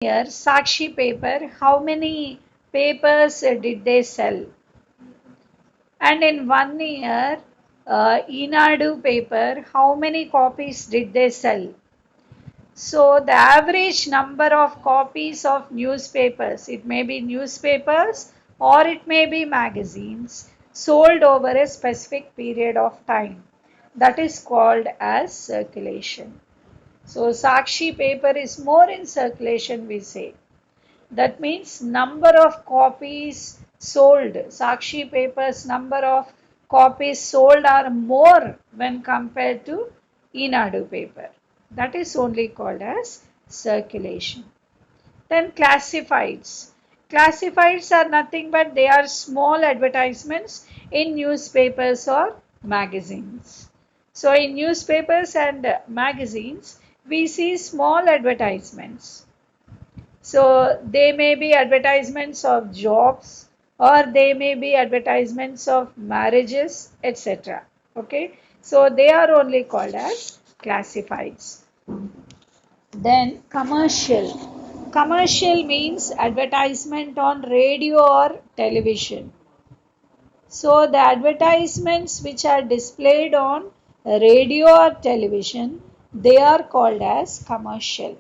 Here, Sakshi paper, how many papers did they sell? And in 1 year, Enadu paper, how many copies did they sell? So the average number of copies of newspapers, it may be newspapers or it may be magazines, sold over a specific period of time. That is called as circulation. So Sakshi paper is more in circulation, we say. That means number of copies sold. Sakshi papers number of copies sold are more when compared to Enadu paper. That is only called as circulation. Then classifieds. Classifieds are nothing but they are small advertisements in newspapers or magazines. So in newspapers and magazines, we see small advertisements. So they may be advertisements of jobs or they may be advertisements of marriages, etc. Okay, so they are only called as classifieds. Then commercial. Commercial means advertisement on radio or television. So the advertisements which are displayed on radio or television, they are called as commercial.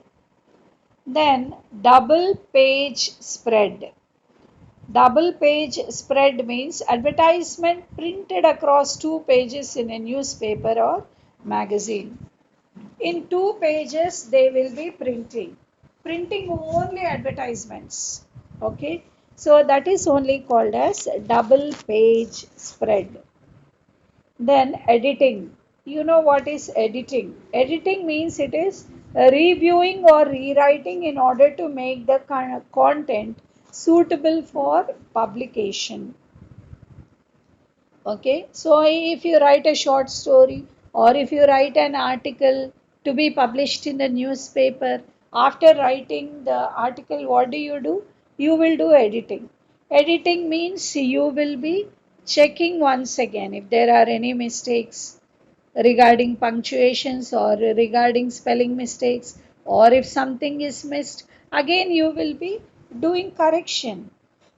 Then double page spread. Double page spread means advertisement printed across 2 pages in a newspaper or magazine. In 2 pages they will be printing only advertisements. Okay, so that is only called as double page spread. Then editing. You know what is editing? Editing means it is reviewing or rewriting in order to make the content suitable for publication. Okay, so if you write a short story or if you write an article to be published in the newspaper, after writing the article, what do? You will do editing. Editing means you will be checking once again if there are any mistakes regarding punctuations or regarding spelling mistakes, or if something is missed, again you will be doing correction.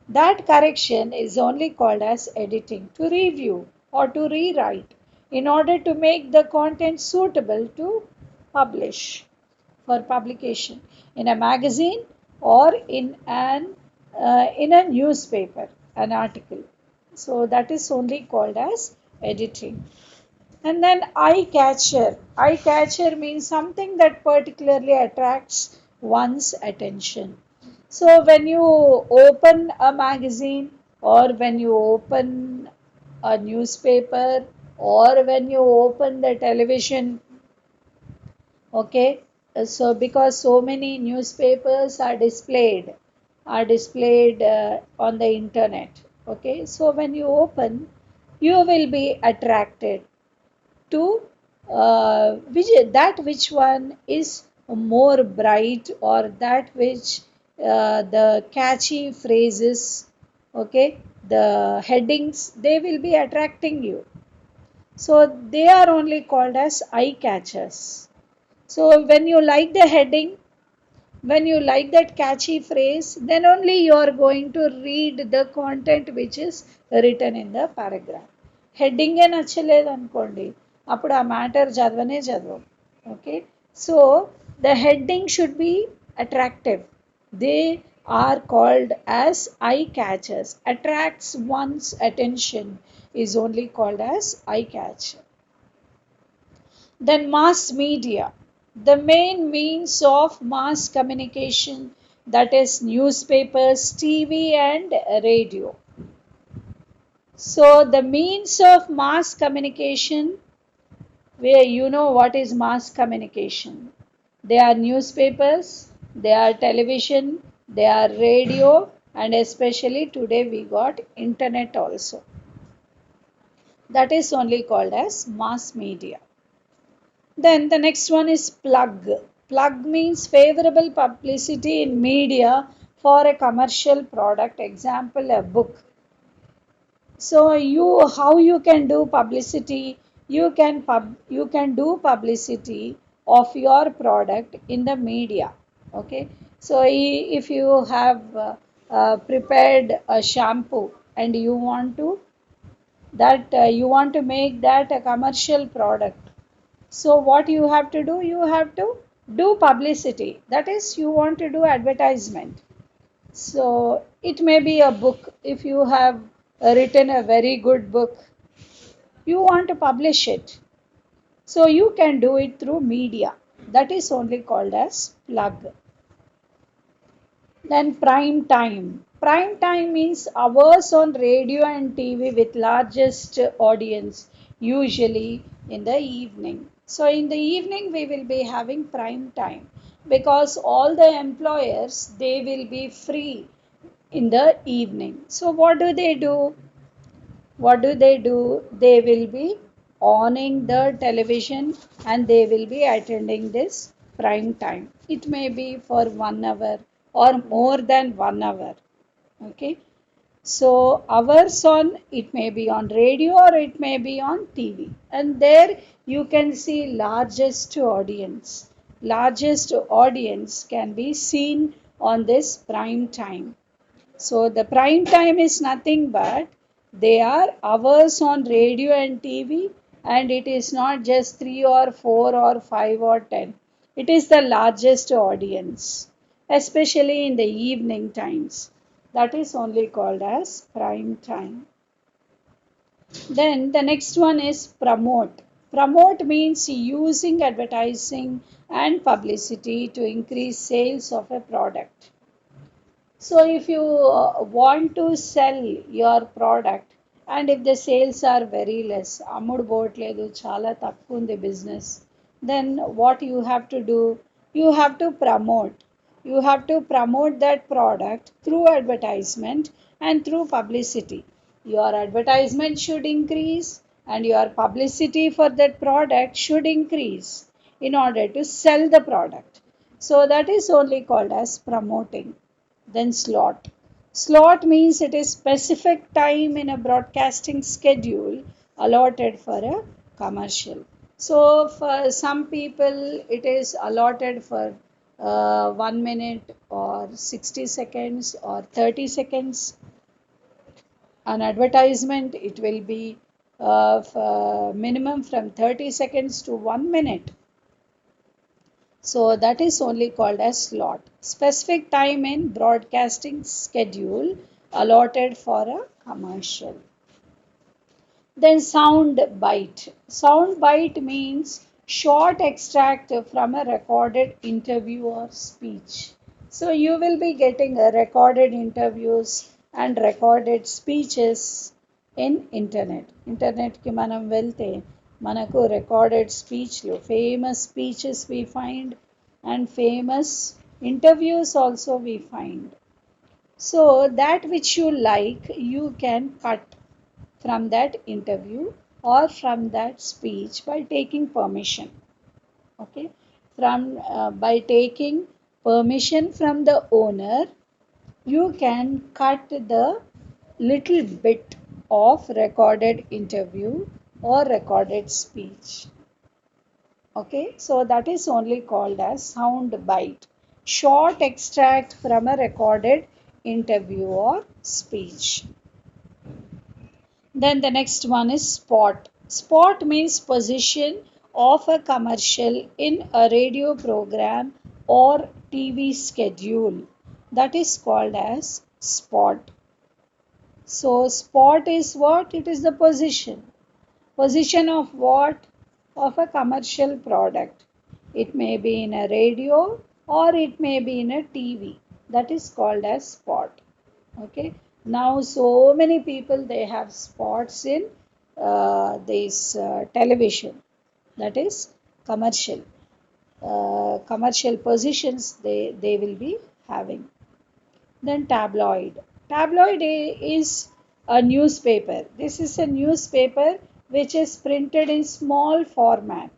That correction is only called as editing, to review or to rewrite in order to make the content suitable to publish for publication in a magazine or in a newspaper, an article. So that is only called as editing. And then eye catcher. Eye catcher means something that particularly attracts one's attention. So when you open a magazine or when you open a newspaper or when you open the television, okay, so because so many newspapers are displayed on the internet. Okay, so when you open, you will be attracted to which one is more bright, or that which the catchy phrases, okay, the headings, they will be attracting you. So they are only called as eye catchers. So when you like the heading, when you like that catchy phrase, then only you are going to read the content which is written in the paragraph. Heading ఏ నచ్చలేదు అనుకోండి, అప్పుడు ఆ matter చదవనే చదవం. Okay, so the heading should be attractive. They are called as eye catchers. Attracts one's attention is only called as eye catcher. Then mass media, the main means of mass communication, that is newspapers, TV and radio. So the means of mass communication, where you know what is mass communication. They are newspapers, they are television, they are radio, and especially today we got internet also. That is only called as mass media. Then the next one is plug. Plug means favorable publicity in media for a commercial product, example a book. So how you can do publicity? You can do publicity of your product in the media. Okay. So if you have prepared a shampoo and you want to make that a commercial product, so what you have to do, you have to do publicity. That is, you want to do advertisement. So it may be a book. If you have written a very good book, you want to publish it. So you can do it through media. That is only called as plug. Then prime time. Prime time means hours on radio and TV with largest audience, usually in the evening. So in the evening we will be having prime time because all the employers, they will be free in the evening. So what do they do? What do they do? They will be owning the television and they will be attending this prime time. It may be for 1 hour or more than 1 hour. Okay. So hours on, it may be on radio or it may be on TV. And there you can see largest audience. Largest audience can be seen on this prime time. So the prime time is nothing but they are hours on radio and TV, and it is not just 3 or 4 or 5 or 10. It is the largest audience, especially in the evening times. That is only called as prime time. Then the next one is promote. Promote means using advertising and publicity to increase sales of a product. So if you want to sell your product and if the sales are very less, అమ్ముడు పోవట్లేదు చాలా తక్కువ ఉంది business, then what you have to do? You have to promote. You have to promote that product through advertisement and through publicity. Your advertisement should increase and your publicity for that product should increase in order to sell the product. So that is only called as promoting. Then slot. Slot means it is specific time in a broadcasting schedule allotted for a commercial. So for some people it is allotted for 1 minute or 60 seconds or 30 seconds. An advertisement, it will be minimum from 30 seconds to 1 minute. So that is only called as slot. Specific time in broadcasting schedule allotted for a commercial. Then sound bite. Sound bite means short extract from a recorded interview or speech. So you will be getting a recorded interviews and recorded speeches in internet. Internet ki manam velte మనకు recorded స్పీచ్లు famous speeches we find and famous interviews also we find. So that which you like, you can cut from that interview or from that speech by taking permission. Okay, by taking permission from the owner, you can cut the little bit of recorded interview or recorded speech. Okay, so that is only called as sound bite. Short extract from a recorded interview or speech. Then the next one is spot. Spot means position of a commercial in a radio program or TV schedule. That is called as spot. So spot is what? It is the position. Position of what? Of a commercial product. It may be in a radio or it may be in a TV. That is called as spot. Okay. Now so many people, they have spots in this television. That is commercial. Commercial positions they will be having. Then tabloid. Tabloid is a newspaper. This is a newspaper which is printed in small format,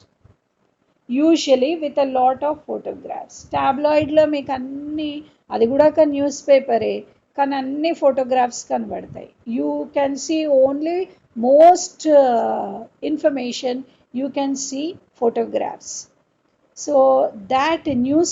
usually with a lot of photographs. Tabloid lo meeku anni adi kuda ka newspaper కానీ అన్ని photographs కనబడతాయి. You can see only most information, you can see photographs. So that news